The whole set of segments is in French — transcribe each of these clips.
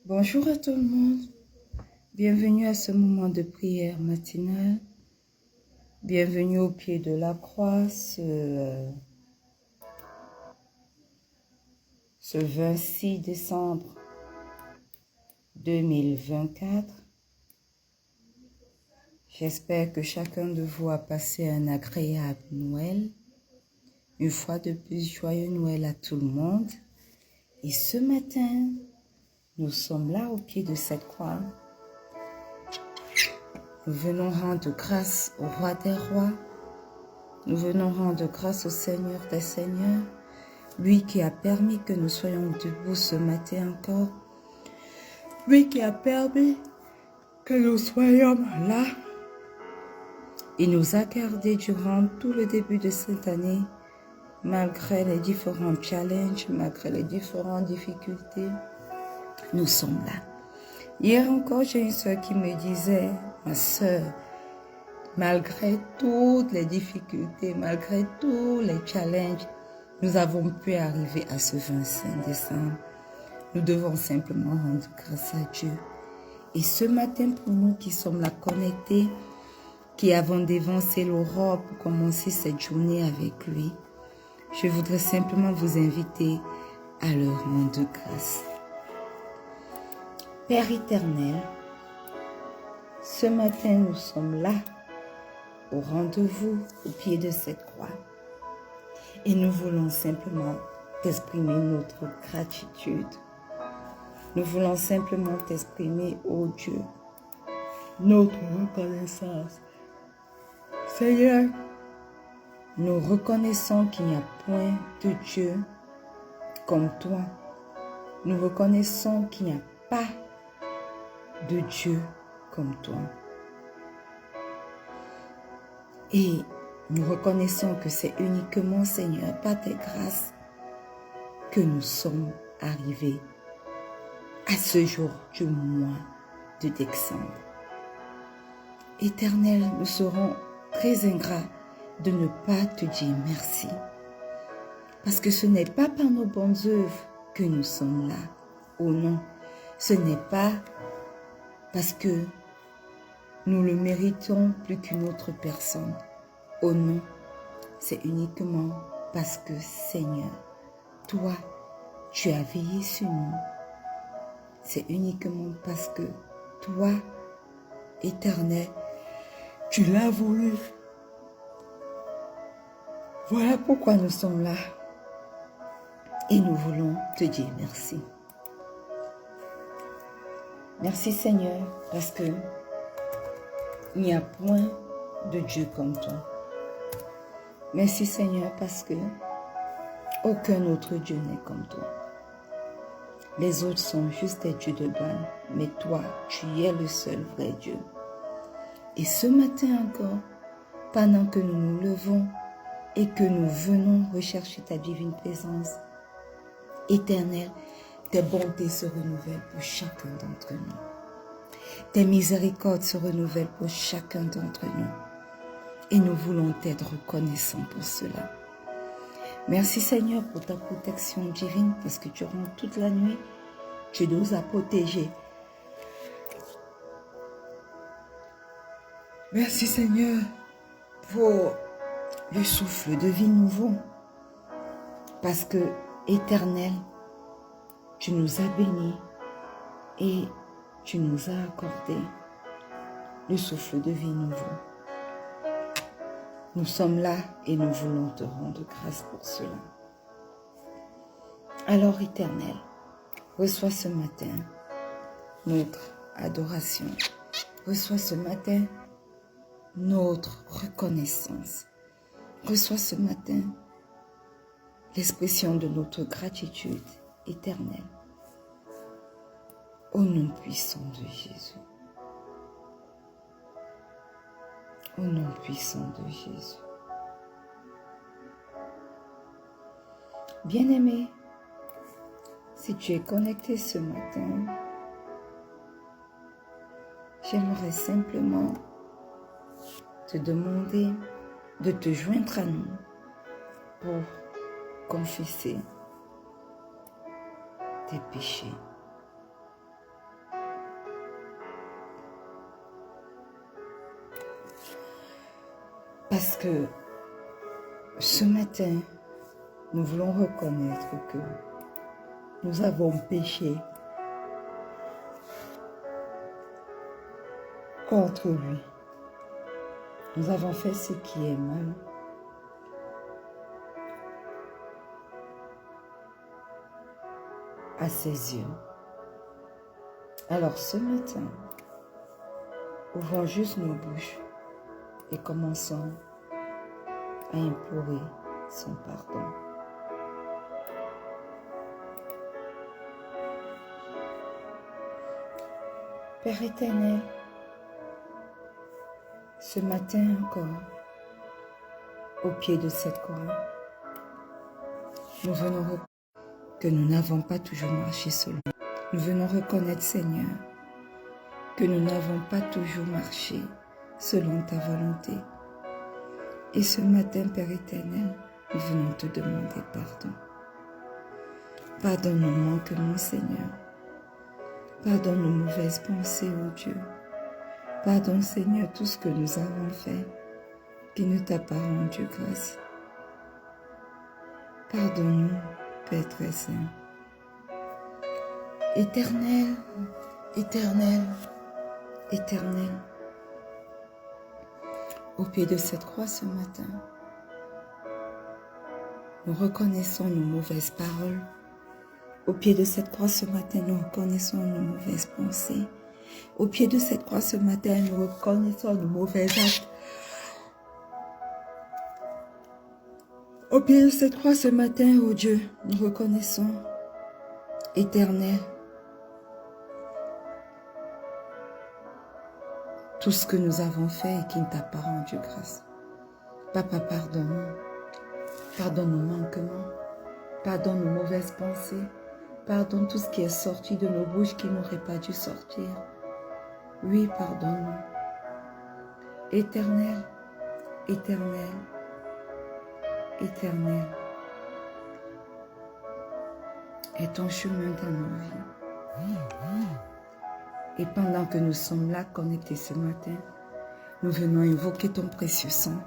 Bonjour à tout le monde, bienvenue à ce moment de prière matinale, bienvenue au pied de la croix, ce 26 décembre 2024. J'espère que chacun de vous a passé un agréable Noël. Une fois de plus, joyeux Noël à tout le monde. Et ce matin, nous sommes là au pied de cette croix. Nous venons rendre grâce au Roi des Rois. Nous venons rendre grâce au Seigneur des Seigneurs. Lui qui a permis que nous soyons debout ce matin encore. Lui qui a permis que nous soyons là. Il nous a gardés durant tout le début de cette année, malgré les différents challenges, malgré les différentes difficultés. Nous sommes là. Hier encore, j'ai une soeur qui me disait, ma soeur, malgré toutes les difficultés, malgré tous les challenges, nous avons pu arriver à ce 25 décembre. Nous devons simplement rendre grâce à Dieu. Et ce matin, pour nous qui sommes là connectés, qui avons dévancé l'aurore pour commencer cette journée avec lui, je voudrais simplement vous inviter à leur rendre grâce. Père éternel, ce matin, nous sommes là, au rendez-vous, au pied de cette croix. Et nous voulons simplement t'exprimer notre gratitude. Nous voulons simplement t'exprimer, ô Dieu, notre reconnaissance. Seigneur, nous reconnaissons qu'il n'y a point de Dieu comme toi. Nous reconnaissons qu'il n'y a pas de Dieu comme toi. Et nous reconnaissons que c'est uniquement, Seigneur, par tes grâces que nous sommes arrivés à ce jour du mois de décembre. Éternel, nous serons très ingrats de ne pas te dire merci. Parce que ce n'est pas par nos bonnes œuvres que nous sommes là. Oh non, ce n'est pas parce que nous le méritons plus qu'une autre personne. Oh non, c'est uniquement parce que, Seigneur, toi, tu as veillé sur nous. C'est uniquement parce que toi, Éternel, tu l'as voulu. Voilà pourquoi nous sommes là. Et nous voulons te dire merci. Merci Seigneur, parce que il n'y a point de Dieu comme toi. Merci Seigneur, parce que aucun autre Dieu n'est comme toi. Les autres sont juste des dieux de Baal, mais toi, tu es le seul vrai Dieu. Et ce matin encore, pendant que nous nous levons et que nous venons rechercher ta divine présence, Éternel, tes bontés se renouvellent pour chacun d'entre nous. Tes miséricordes se renouvellent pour chacun d'entre nous. Et nous voulons t'être reconnaissants pour cela. Merci Seigneur pour ta protection divine, parce que durant toute la nuit, tu nous as protégés. Merci Seigneur pour le souffle de vie nouveau, parce que, Éternel, tu nous as bénis et tu nous as accordé le souffle de vie nouveau. Nous sommes là et nous voulons te rendre grâce pour cela. Alors, Éternel, reçois ce matin notre adoration. Reçois ce matin notre reconnaissance. Reçois ce matin l'expression de notre gratitude éternelle. Au nom puissant de Jésus. Au nom puissant de Jésus. Bien-aimé, si tu es connecté ce matin, j'aimerais simplement te demander de te joindre à nous pour confesser tes péchés. Parce que ce matin, nous voulons reconnaître que nous avons péché contre lui. Nous avons fait ce qui est mal. À ses yeux. Alors ce matin, ouvrons juste nos bouches et commençons à implorer son pardon. Père éternel, ce matin encore, au pied de cette croix, nous venons reconnaître que nous n'avons pas toujours marché selon. Nous venons reconnaître, Seigneur, que nous n'avons pas toujours marché selon ta volonté. Et ce matin, Père éternel, nous venons te demander pardon. Pardonne nos manquements, Seigneur. Pardonne nos mauvaises pensées, ô Dieu. Pardonne, Seigneur, tout ce que nous avons fait qui ne t'a pas rendu grâce. Pardonne-nous, Père très saint. Éternel, éternel, éternel, au pied de cette croix ce matin, nous reconnaissons nos mauvaises paroles. Au pied de cette croix ce matin, nous reconnaissons nos mauvaises pensées. Au pied de cette croix ce matin, nous reconnaissons nos mauvais actes. Au pied de cette croix ce matin, ô Dieu, nous reconnaissons, Éternel, tout ce que nous avons fait et qui ne t'a pas rendu grâce. Papa, pardonne-nous. Pardonne nos manquements. Pardonne nos mauvaises pensées. Pardonne tout ce qui est sorti de nos bouches qui n'aurait pas dû sortir. Oui, pardonne-nous. Éternel, éternel, éternel, est ton chemin dans nos vies. Et pendant que nous sommes là connectés ce matin, nous venons invoquer ton précieux sang.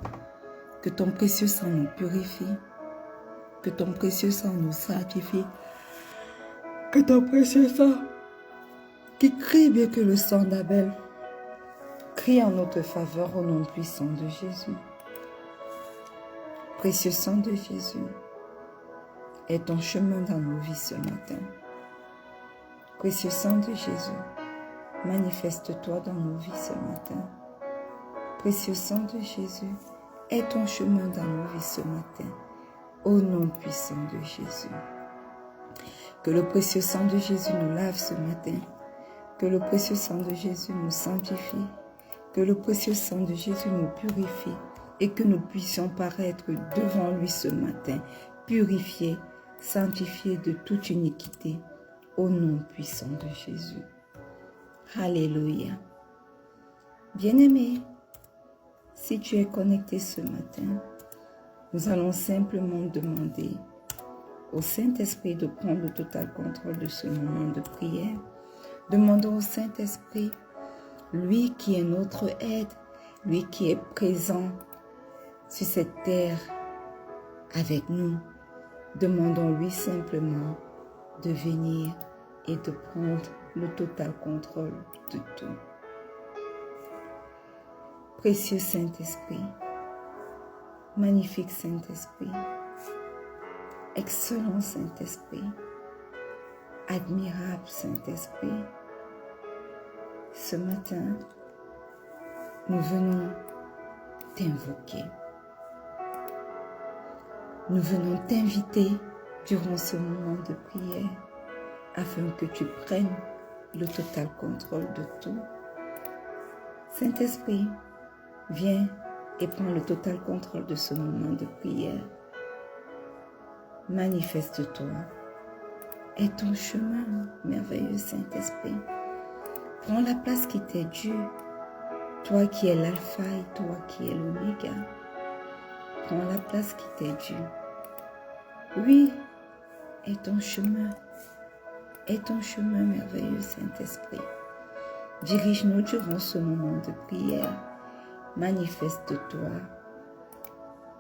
Que ton précieux sang nous purifie. Que ton précieux sang nous sanctifie. Que ton précieux sang, qui crie bien que le sang d'Abel, crie en notre faveur au nom puissant de Jésus. Précieux sang de Jésus, est ton chemin dans nos vies ce matin. Précieux sang de Jésus, manifeste-toi dans nos vies ce matin. Précieux sang de Jésus, est ton chemin dans nos vies ce matin. Au nom puissant de Jésus. Que le précieux sang de Jésus nous lave ce matin. Que le précieux sang de Jésus nous sanctifie. Que le précieux sang de Jésus nous purifie. Et que nous puissions paraître devant lui ce matin, purifiés, sanctifiés de toute iniquité. Au nom puissant de Jésus. Alléluia. Bien-aimé, si tu es connecté ce matin, nous allons simplement demander au Saint-Esprit de prendre le total contrôle de ce moment de prière. Demandons au Saint-Esprit, lui qui est notre aide, lui qui est présent sur cette terre avec nous. Demandons-lui simplement de venir et de prendre le total contrôle de tout. Précieux Saint-Esprit, magnifique Saint-Esprit, excellent Saint-Esprit, admirable Saint-Esprit, ce matin, nous venons t'invoquer. Nous venons t'inviter durant ce moment de prière afin que tu prennes le total contrôle de tout. Saint-Esprit, viens et prends le total contrôle de ce moment de prière. manifeste-toi. Et ton chemin, merveilleux Saint-Esprit. Prends la place qui t'est due, toi qui es l'alpha et toi qui es l'oméga. Prends la place qui t'est due. Oui, et ton chemin, merveilleux Saint-Esprit. Dirige-nous durant ce moment de prière. Manifeste-toi.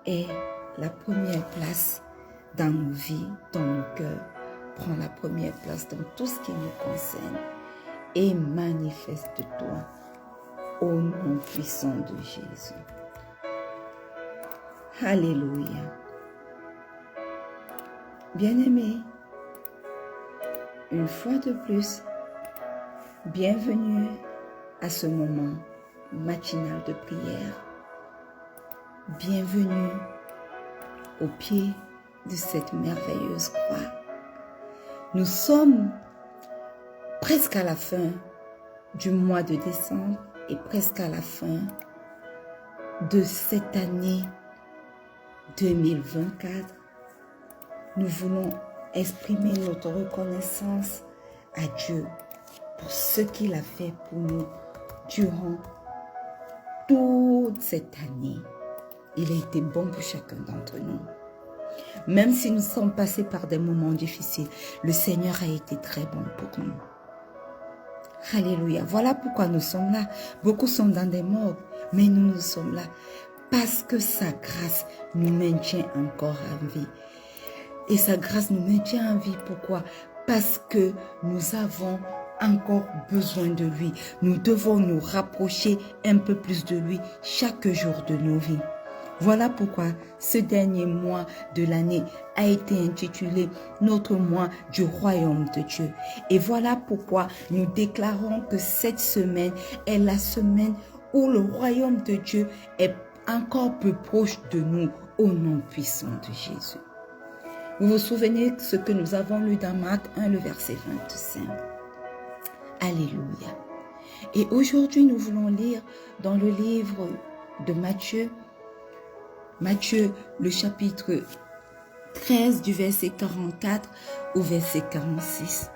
Et la première place dans nos vies, dans nos cœurs. Prends la première place dans tout ce qui nous concerne. Et manifeste-toi au nom puissant de Jésus. Alléluia. Bien-aimés, une fois de plus, bienvenue à ce moment matinal de prière. Bienvenue au pied de cette merveilleuse croix. Nous sommes presque à la fin du mois de décembre et presque à la fin de cette année 2024. Nous voulons exprimer notre reconnaissance à Dieu pour ce qu'il a fait pour nous durant toute cette année. Il a été bon pour chacun d'entre nous. Même si nous sommes passés par des moments difficiles, le Seigneur a été très bon pour nous. Alléluia. Voilà pourquoi nous sommes là. Beaucoup sont dans des morgues, mais nous sommes là parce que sa grâce nous maintient encore en vie. Et sa grâce nous maintient en vie. Pourquoi? Parce que nous avons encore besoin de lui. Nous devons nous rapprocher un peu plus de lui chaque jour de nos vies. Voilà pourquoi ce dernier mois de l'année a été intitulé notre mois du royaume de Dieu. Et voilà pourquoi nous déclarons que cette semaine est la semaine où le royaume de Dieu est encore plus proche de nous au nom puissant de Jésus. Vous vous souvenez de ce que nous avons lu dans Marc 1, le verset 25. Alléluia. Et aujourd'hui, nous voulons lire dans le livre de Matthieu, le chapitre 13 du verset 44 au verset 46.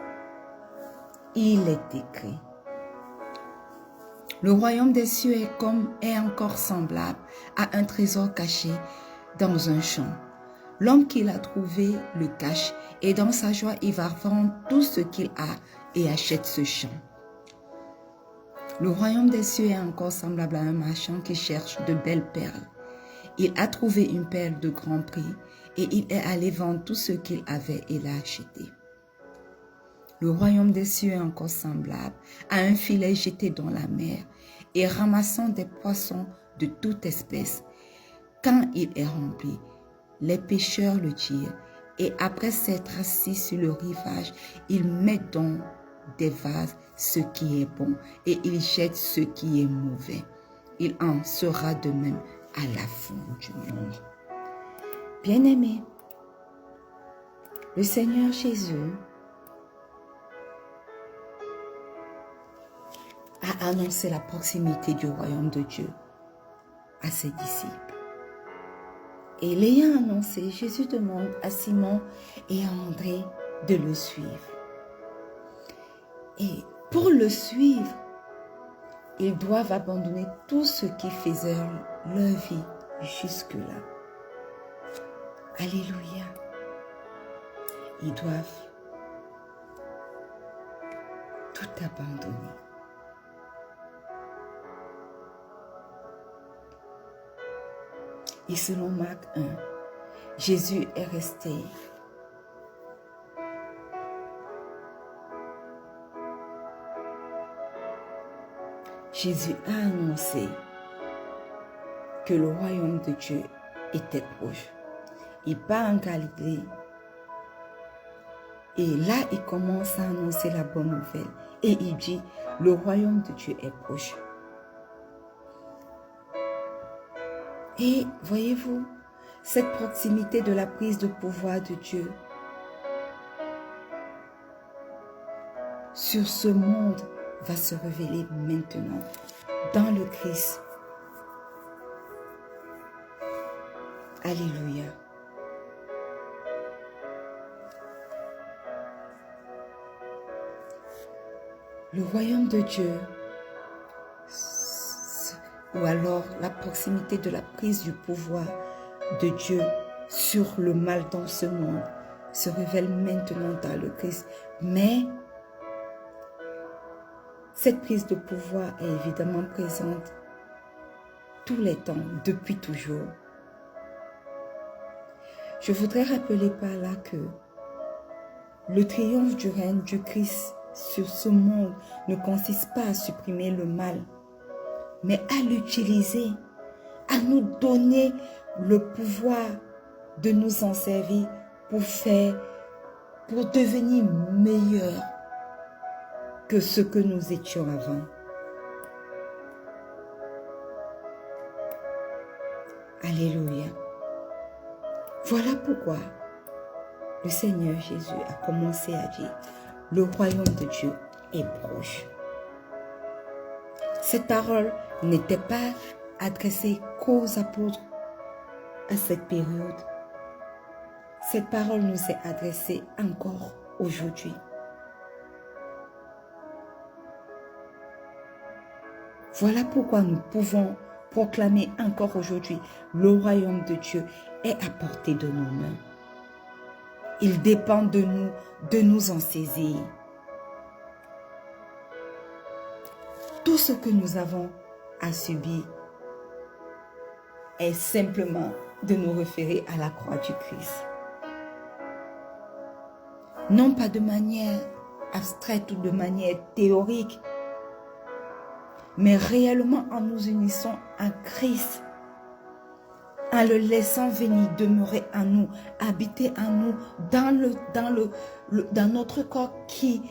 Il est écrit: le royaume des cieux est encore semblable à un trésor caché dans un champ. L'homme qui l'a trouvé le cache et dans sa joie, il va vendre tout ce qu'il a et achète ce champ. Le royaume des cieux est encore semblable à un marchand qui cherche de belles perles. Il a trouvé une perle de grand prix et il est allé vendre tout ce qu'il avait et l'a acheté. Le royaume des cieux est encore semblable à un filet jeté dans la mer et ramassant des poissons de toute espèce. Quand il est rempli, les pêcheurs le tirent et après s'être assis sur le rivage, ils mettent dans des vases ce qui est bon et ils jettent ce qui est mauvais. Il en sera de même à la fin du monde. Bien-aimés, le Seigneur Jésus a annoncé la proximité du royaume de Dieu à ses disciples. Et l'ayant annoncé, Jésus demande à Simon et à André de le suivre. Et pour le suivre, ils doivent abandonner tout ce qui faisait leur vie jusque-là. Alléluia. Ils doivent tout abandonner. Et selon Marc 1, Jésus est resté Jésus a annoncé que le royaume de Dieu était proche. Il part en Galilée et là il commence à annoncer la bonne nouvelle et il dit le royaume de Dieu est proche. Et voyez-vous, cette proximité de la prise de pouvoir de Dieu sur ce monde va se révéler maintenant dans le Christ. Alléluia. Le royaume de Dieu, ou alors la proximité de la prise du pouvoir de Dieu sur le mal dans ce monde, se révèle maintenant dans le Christ. Mais cette prise de pouvoir est évidemment présente tous les temps, depuis toujours. Je voudrais rappeler par là que le triomphe du règne du Christ sur ce monde ne consiste pas à supprimer le mal, mais à l'utiliser, à nous donner le pouvoir de nous en servir pour devenir meilleurs que ce que nous étions avant. Alléluia. Voilà pourquoi le Seigneur Jésus a commencé à dire, le royaume de Dieu est proche. Cette parole n'était pas adressée qu'aux apôtres à cette période. Cette parole nous est adressée encore aujourd'hui. Voilà pourquoi nous pouvons proclamer encore aujourd'hui, le royaume de Dieu est à portée de nos mains. Il dépend de nous en saisir. Tout ce que nous avons à subir est simplement de nous référer à la croix du Christ. Non pas de manière abstraite ou de manière théorique, mais réellement en nous unissant à Christ, en le laissant venir demeurer en nous, habiter en nous, dans notre corps qui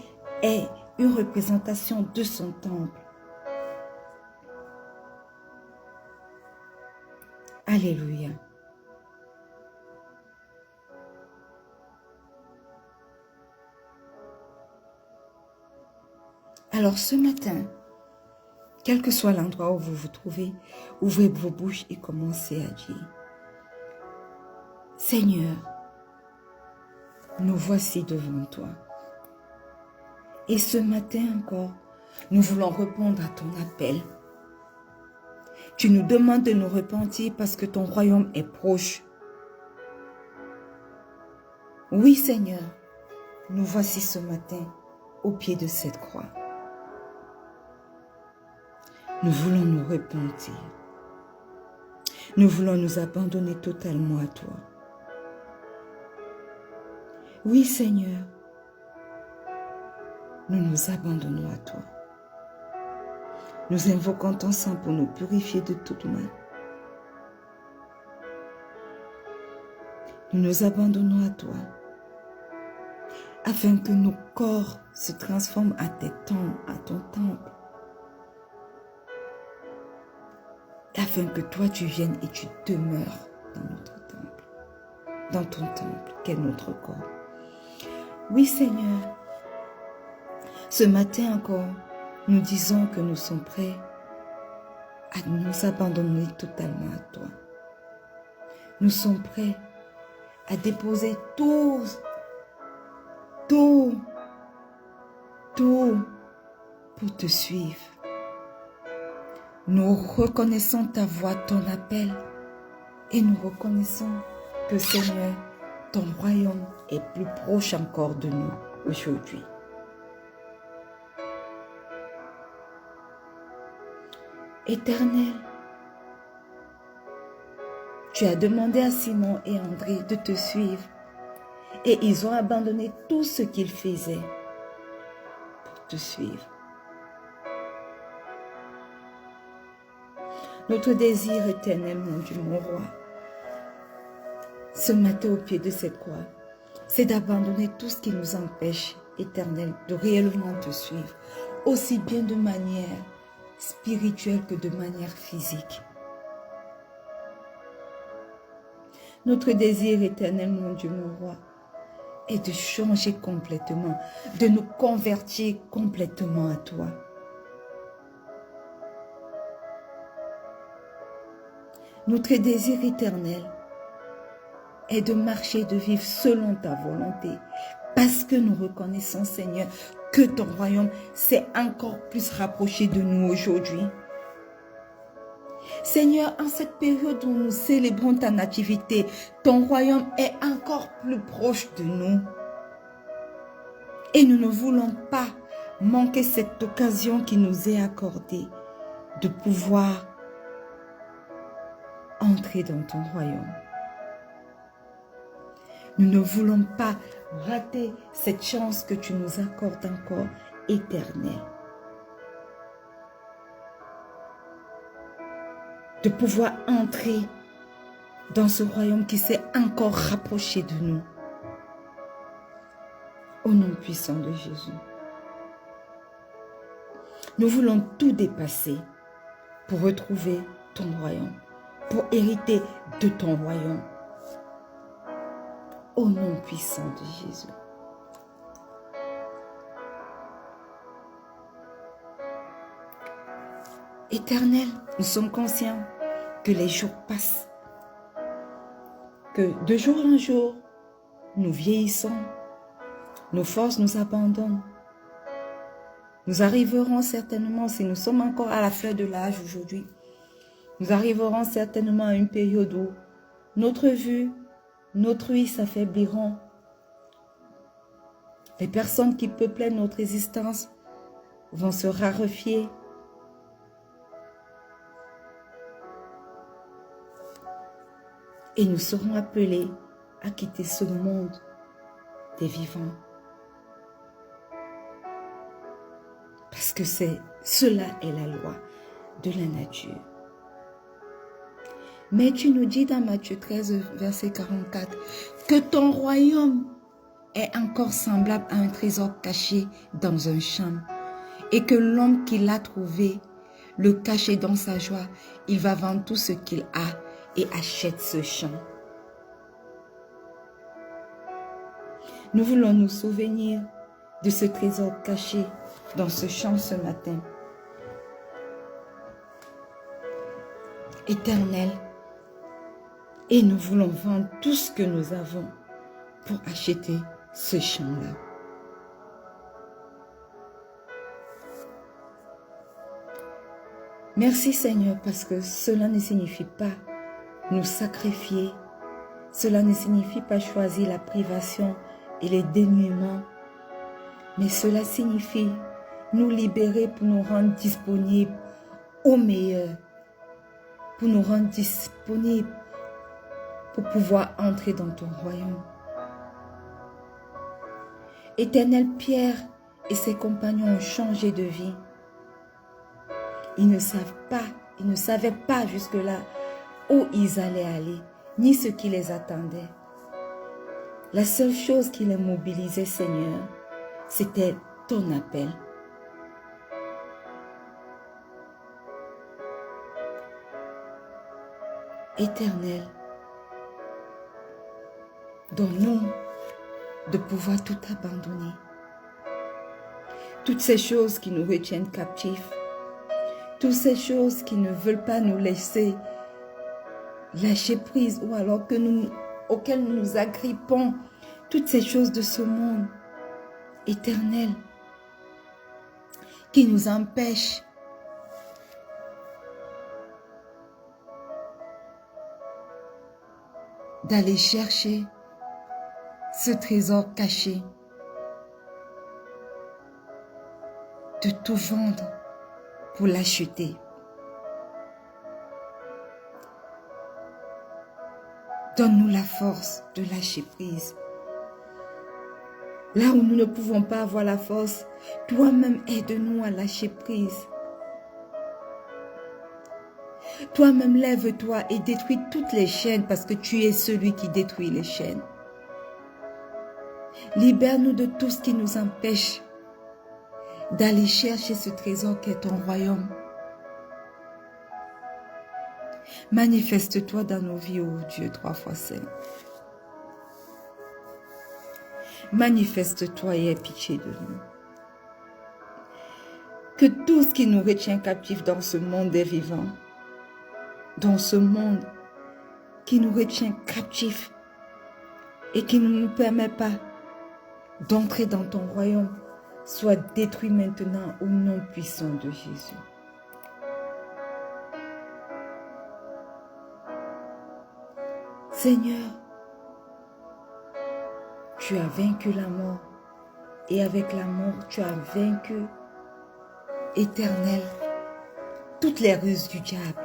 est une représentation de son temple. Alléluia. Alors ce matin, quel que soit l'endroit où vous vous trouvez, ouvrez vos bouches et commencez à dire, Seigneur, nous voici devant toi. Et ce matin encore, nous voulons répondre à ton appel. Tu nous demandes de nous repentir parce que ton royaume est proche. Oui, Seigneur, nous voici ce matin au pied de cette croix. Nous voulons nous repentir. Nous voulons nous abandonner totalement à toi. Oui, Seigneur, nous nous abandonnons à toi. Nous invoquons ton sang pour nous purifier de toute mal. Nous nous abandonnons à toi, afin que nos corps se transforment à ton temple. Afin que toi tu viennes et tu demeures dans notre temple, dans ton temple qu'est notre corps. Oui, Seigneur, ce matin encore, nous disons que nous sommes prêts à nous abandonner totalement à toi. Nous sommes prêts à déposer tout pour te suivre. Nous reconnaissons ta voix, ton appel, et nous reconnaissons que, Seigneur, ton royaume est plus proche encore de nous aujourd'hui. Éternel, tu as demandé à Simon et André de te suivre, et ils ont abandonné tout ce qu'ils faisaient pour te suivre. Notre désir éternel, mon Dieu, mon roi, ce matin au pied de cette croix, c'est d'abandonner tout ce qui nous empêche, éternel, de réellement te suivre, aussi bien de manière spirituelle que de manière physique. Notre désir éternel, mon Dieu, mon roi, est de changer complètement, de nous convertir complètement à toi. Notre désir éternel est de marcher, de vivre selon ta volonté, parce que nous reconnaissons, Seigneur, que ton royaume s'est encore plus rapproché de nous aujourd'hui. Seigneur, en cette période où nous célébrons ta nativité, ton royaume est encore plus proche de nous. Et nous ne voulons pas manquer cette occasion qui nous est accordée de pouvoir entrer dans ton royaume. Nous ne voulons pas rater cette chance que tu nous accordes encore éternelle. De pouvoir entrer dans ce royaume qui s'est encore rapproché de nous. Au nom puissant de Jésus. Nous voulons tout dépasser pour retrouver ton royaume, pour hériter de ton royaume. Au nom puissant de Jésus. Éternel, nous sommes conscients que les jours passent, que de jour en jour, nous vieillissons, nos forces nous abandonnent. Nous arriverons certainement, si nous sommes encore à la fleur de l'âge aujourd'hui, nous arriverons certainement à une période où notre vue, notre ouïe s'affaibliront. Les personnes qui peuplaient notre existence vont se raréfier. Et nous serons appelés à quitter ce monde des vivants. Parce que cela est la loi de la nature. Mais tu nous dis dans Matthieu 13, verset 44, que ton royaume est encore semblable à un trésor caché dans un champ, et que l'homme qui l'a trouvé, le caché dans sa joie, il va vendre tout ce qu'il a et achète ce champ. Nous voulons nous souvenir de ce trésor caché dans ce champ ce matin. Éternel, et nous voulons vendre tout ce que nous avons pour acheter ce champ-là. Merci Seigneur, parce que cela ne signifie pas nous sacrifier, cela ne signifie pas choisir la privation et les dénuements, mais cela signifie nous libérer pour nous rendre disponibles au meilleur, pour nous rendre disponibles pour pouvoir entrer dans ton royaume. Éternel, Pierre et ses compagnons ont changé de vie. Ils ne savaient pas jusque-là où ils allaient aller, ni ce qui les attendait. La seule chose qui les mobilisait, Seigneur, c'était ton appel. Éternel, donne-nous de pouvoir tout abandonner. Toutes ces choses qui nous retiennent captifs, toutes ces choses qui ne veulent pas nous laisser lâcher prise ou alors auxquelles nous nous agrippons, toutes ces choses de ce monde éternel qui nous empêchent d'aller chercher ce trésor caché, de tout vendre pour l'acheter. Donne-nous la force de lâcher prise. Là où nous ne pouvons pas avoir la force, toi-même aide-nous à lâcher prise. Toi-même lève-toi et détruis toutes les chaînes parce que tu es celui qui détruit les chaînes. Libère-nous de tout ce qui nous empêche d'aller chercher ce trésor qu'est ton royaume. Manifeste-toi dans nos vies, ô Dieu, 3 fois saint. Manifeste-toi et aie pitié de nous. Que tout ce qui nous retient captifs dans ce monde des vivants, dans ce monde qui nous retient captifs et qui ne nous permet pas d'entrer dans ton royaume, soit détruit maintenant au nom puissant de Jésus. Seigneur, tu as vaincu la mort et avec la mort, tu as vaincu, Éternel, toutes les ruses du diable.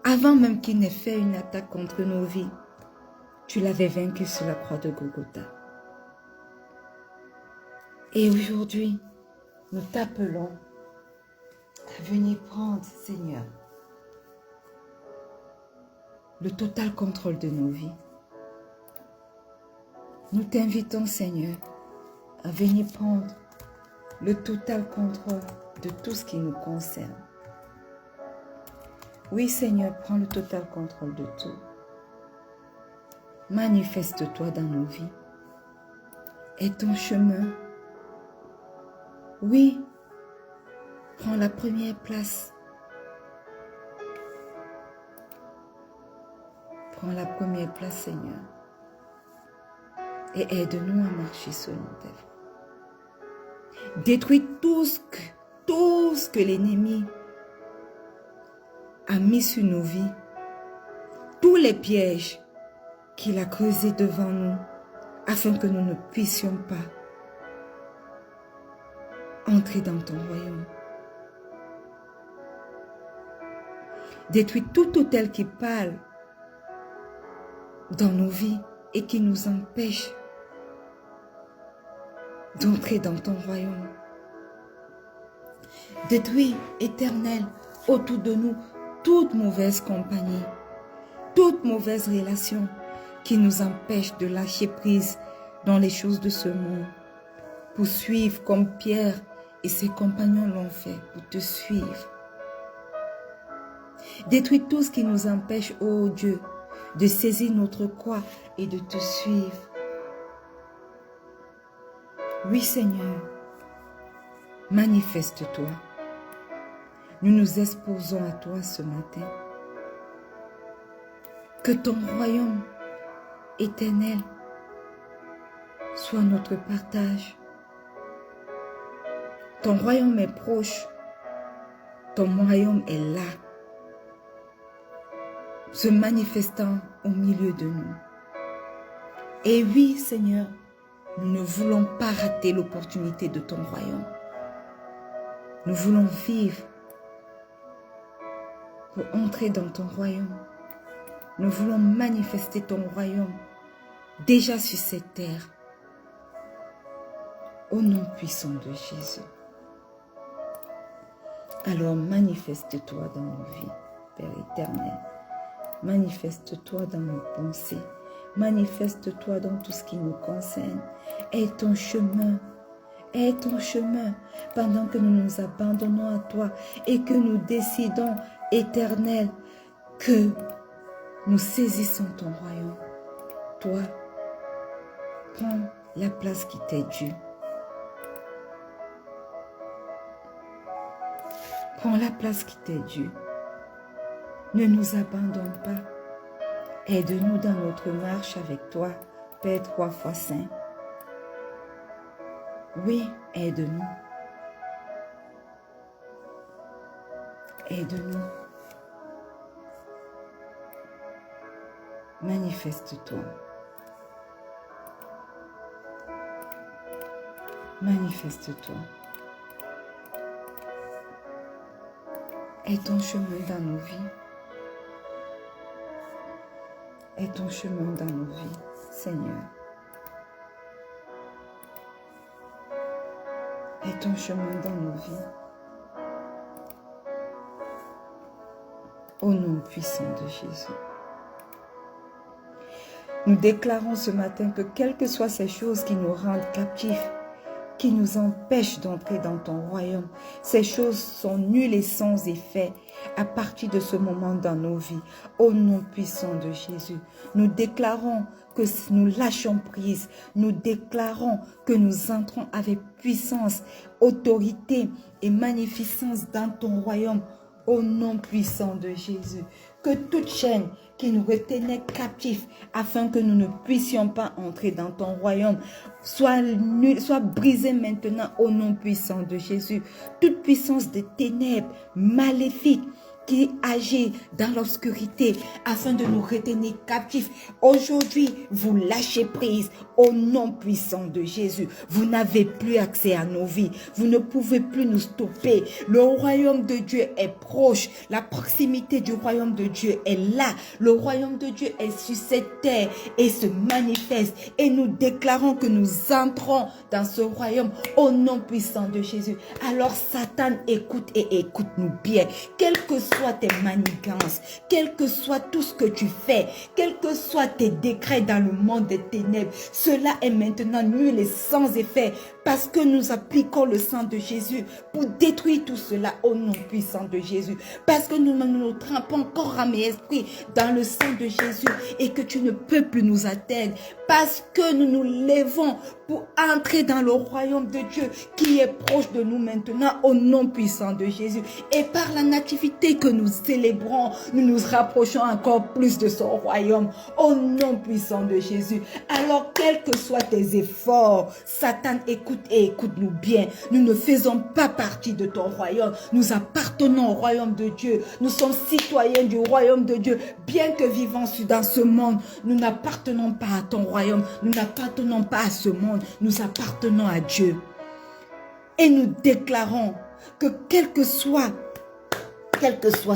Avant même qu'il n'ait fait une attaque contre nos vies, tu l'avais vaincu sur la croix de Golgotha. Et aujourd'hui, nous t'appelons à venir prendre, Seigneur, le total contrôle de nos vies. Nous t'invitons, Seigneur, à venir prendre le total contrôle de tout ce qui nous concerne. Oui, Seigneur, prends le total contrôle de tout. Manifeste-toi dans nos vies. Et ton chemin, oui, prends la première place. Prends la première place, Seigneur. Et aide-nous à marcher selon tes voies. Détruis tout ce que l'ennemi a mis sur nos vies. Tous les pièges qu'il a creusés devant nous, afin que nous ne puissions pas entrer dans ton royaume. Détruis tout autel qui parle dans nos vies et qui nous empêche d'entrer dans ton royaume. Détruis, Éternel, autour de nous, toute mauvaise compagnie, toute mauvaise relation qui nous empêche de lâcher prise dans les choses de ce monde, pour suivre comme Pierre et ses compagnons l'ont fait, pour te suivre. Détruis tout ce qui nous empêche, ô Dieu, de saisir notre croix et de te suivre. Oui, Seigneur, manifeste-toi. Nous nous exposons à toi ce matin. Que ton royaume éternel soit notre partage. Ton royaume est proche. Ton royaume est là, se manifestant au milieu de nous. Et oui, Seigneur, nous ne voulons pas rater l'opportunité de ton royaume. Nous voulons vivre pour entrer dans ton royaume. Nous voulons manifester ton royaume déjà sur cette terre. Au nom puissant de Jésus. Alors manifeste-toi dans nos vies, Père éternel. Manifeste-toi dans nos pensées. Manifeste-toi dans tout ce qui nous concerne. Aie ton chemin. Aie ton chemin pendant que nous nous abandonnons à toi et que nous décidons, Éternel, que nous saisissons ton royaume. Toi, prends la place qui t'est due. Prends la place qui t'est due. Ne nous abandonne pas. Aide-nous dans notre marche avec toi, Père 3 fois Saint. Oui, aide-nous. Aide-nous. Manifeste-toi. Manifeste-toi. Aie ton chemin dans nos vies. Aie ton chemin dans nos vies, Seigneur. Aie ton chemin dans nos vies. Au nom puissant de Jésus. Nous déclarons ce matin que quelles que soient ces choses qui nous rendent captifs, qui nous empêchent d'entrer dans ton royaume, ces choses sont nulles et sans effet à partir de ce moment dans nos vies. Au nom puissant de Jésus, nous déclarons que nous lâchons prise. Nous déclarons que nous entrons avec puissance, autorité et magnificence dans ton royaume. au nom puissant de Jésus. Que toute chaîne qui nous retenait captifs afin que nous ne puissions pas entrer dans ton royaume soit nulle, soit brisée maintenant au nom puissant de Jésus. Toute puissance des ténèbres maléfiques qui agit dans l'obscurité afin de nous retenir captifs. Aujourd'hui, vous lâchez prise au nom puissant de Jésus. Vous n'avez plus accès à nos vies. Vous ne pouvez plus nous stopper. Le royaume de Dieu est proche. La proximité du royaume de Dieu est là. Le royaume de Dieu est sur cette terre et se manifeste. Et nous déclarons que nous entrons dans ce royaume au nom puissant de Jésus. Alors Satan, écoute et écoute-nous bien. Quel que soit tes manigances, quel que soit tout ce que tu fais, quels que soient tes décrets dans le monde des ténèbres, cela est maintenant nul et sans effet parce que nous appliquons le sang de Jésus pour détruire tout cela au nom puissant de Jésus. Parce que nous nous trempons corps, âme et esprit dans le sang de Jésus et que tu ne peux plus nous atteindre. Parce que nous nous lèvons pour entrer dans le royaume de Dieu qui est proche de nous maintenant au nom puissant de Jésus. Et par la nativité que nous célébrons, nous nous rapprochons encore plus de son royaume au nom puissant de Jésus. Alors, quels que soient tes efforts, Satan, écoute et écoute-nous bien. Nous ne faisons pas partie de ton royaume. Nous appartenons au royaume de Dieu. Nous sommes citoyens du royaume de Dieu. Bien que vivant dans ce monde, nous n'appartenons pas à ton royaume. Nous n'appartenons pas à ce monde. Nous appartenons à Dieu. Et nous déclarons que quel que soit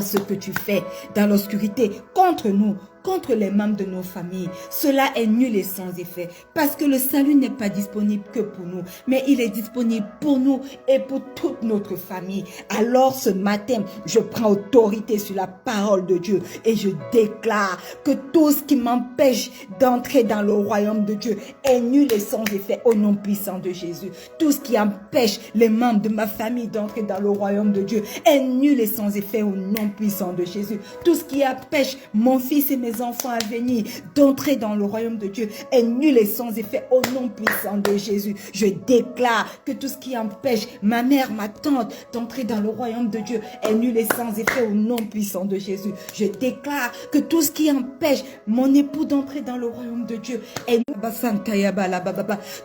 ce que tu fais dans l'obscurité contre nous, contre les membres de nos familles, cela est nul et sans effet. Parce que le salut n'est pas disponible que pour nous, mais il est disponible pour nous et pour toute notre famille. Alors ce matin, je prends autorité sur la parole de Dieu et je déclare que tout ce qui m'empêche d'entrer dans le royaume de Dieu est nul et sans effet au nom puissant de Jésus. Tout ce qui empêche les membres de ma famille d'entrer dans le royaume de Dieu est nul et sans effet au nom puissant de Jésus. Tout ce qui empêche mon fils et mes enfants à venir d'entrer dans le royaume de Dieu est nul et sans effet au nom puissant de Jésus. Je déclare que tout ce qui empêche ma mère, ma tante d'entrer dans le royaume de Dieu est nul et sans effet au nom puissant de Jésus. Je déclare que tout ce qui empêche mon époux d'entrer dans le royaume de Dieu est nul.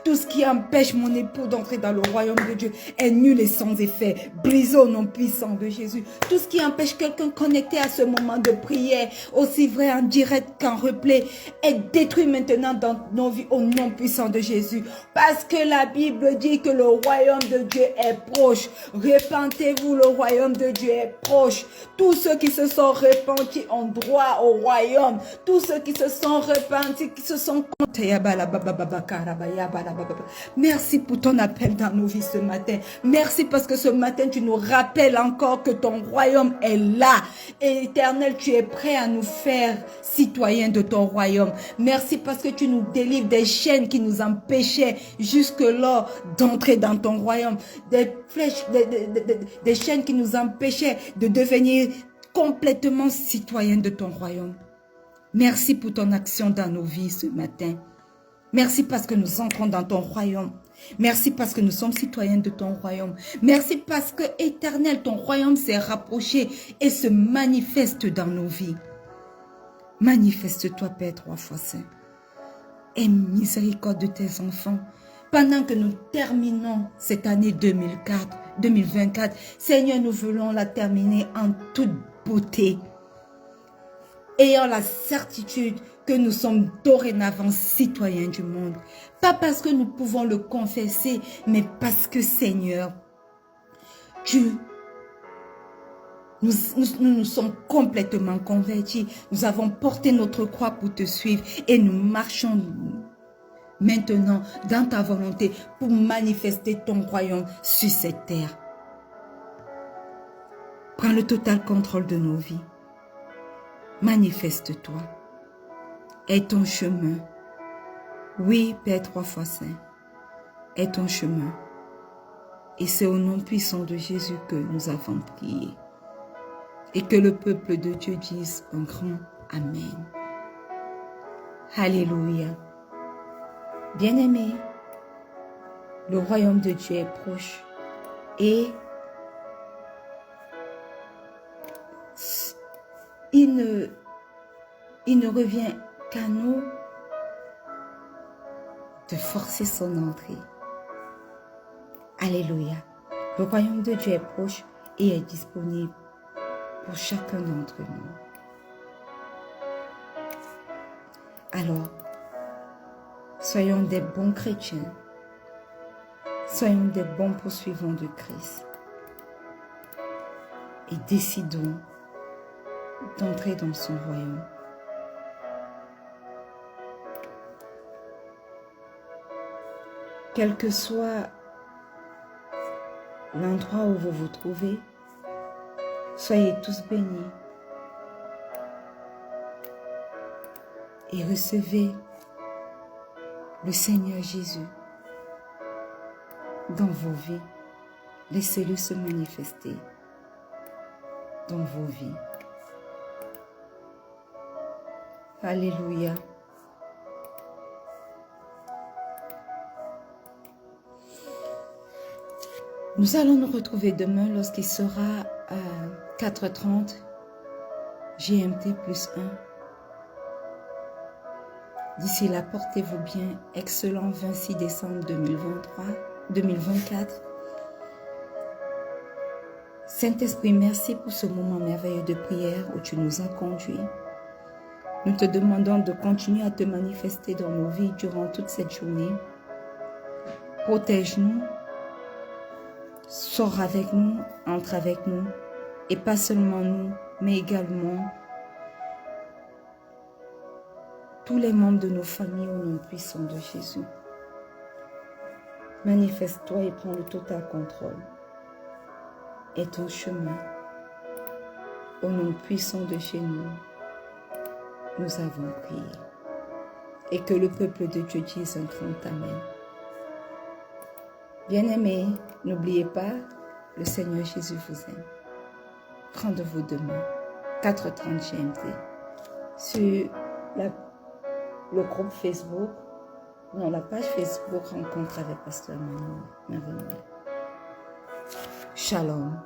Tout ce qui empêche mon époux d'entrer dans le royaume de Dieu est nul et sans effet. Brisé au nom puissant de Jésus. Tout ce qui empêche quelqu'un connecté à ce moment de prière, aussi vrai en direct qu'en replay, est détruit maintenant dans nos vies au nom puissant de Jésus. Parce que la Bible dit que le royaume de Dieu est proche. Repentez-vous, le royaume de Dieu est proche. Tous ceux qui se sont repentis ont droit au royaume. Tous ceux qui se sont repentis, qui se sont... Merci pour ton appel dans nos vies ce matin. Merci parce que ce matin, tu nous rappelles encore que ton royaume est là. Et Éternel, tu es prêt à nous faire citoyens de ton royaume. Merci parce que tu nous délivres des chaînes qui nous empêchaient jusque-là d'entrer dans ton royaume. Des flèches, des chaînes qui nous empêchaient de devenir complètement citoyens de ton royaume. Merci pour ton action dans nos vies ce matin. Merci parce que nous entrons dans ton royaume. Merci parce que nous sommes citoyens de ton royaume. Merci parce que, Éternel, ton royaume s'est rapproché et se manifeste dans nos vies. Manifeste-toi, Père, 3 fois saint. Aie miséricorde de tes enfants. Pendant que nous terminons cette année 2024, Seigneur, nous voulons la terminer en toute beauté. Ayant la certitude que nous sommes dorénavant citoyens du monde. Pas parce que nous pouvons le confesser, mais parce que, Seigneur, nous nous sommes complètement convertis. Nous avons porté notre croix pour te suivre et nous marchons maintenant dans ta volonté pour manifester ton royaume sur cette terre. Prends le total contrôle de nos vies. Manifeste-toi. Aie ton chemin. Oui, Père 3 fois saint. Aie ton chemin. Et c'est au nom puissant de Jésus que nous avons prié. Et que le peuple de Dieu dise un grand Amen. Alléluia. Bien-aimés, le royaume de Dieu est proche. Et il ne revient qu'à nous de forcer son entrée. Alléluia. Le royaume de Dieu est proche et est disponible pour chacun d'entre nous. Alors, soyons des bons chrétiens. Soyons des bons poursuivants de Christ. Et décidons d'entrer dans son royaume. Quel que soit l'endroit où vous vous trouvez, soyez tous bénis et recevez le Seigneur Jésus dans vos vies. Laissez-le se manifester dans vos vies. Alléluia. Nous allons nous retrouver demain lorsqu'il sera 4h30 GMT plus 1. D'ici là, portez-vous bien. Excellent 26 décembre 2024. Saint-Esprit, merci pour ce moment merveilleux de prière où tu nous as conduits. Nous te demandons de continuer à te manifester dans nos vies durant toute cette journée. Protège-nous. Sors avec nous, entre avec nous, et pas seulement nous, mais également tous les membres de nos familles au nom puissant de Jésus. Manifeste-toi et prends le total contrôle. Et ton chemin, au nom puissant de chez nous avons prié. Et que le peuple de Dieu dise un grand Amen. Bien-aimés, n'oubliez pas, le Seigneur Jésus vous aime. Rendez-vous demain, 4h30 GMT, sur le groupe Facebook, non, la page Facebook Rencontre avec Pasteur Marie. Shalom.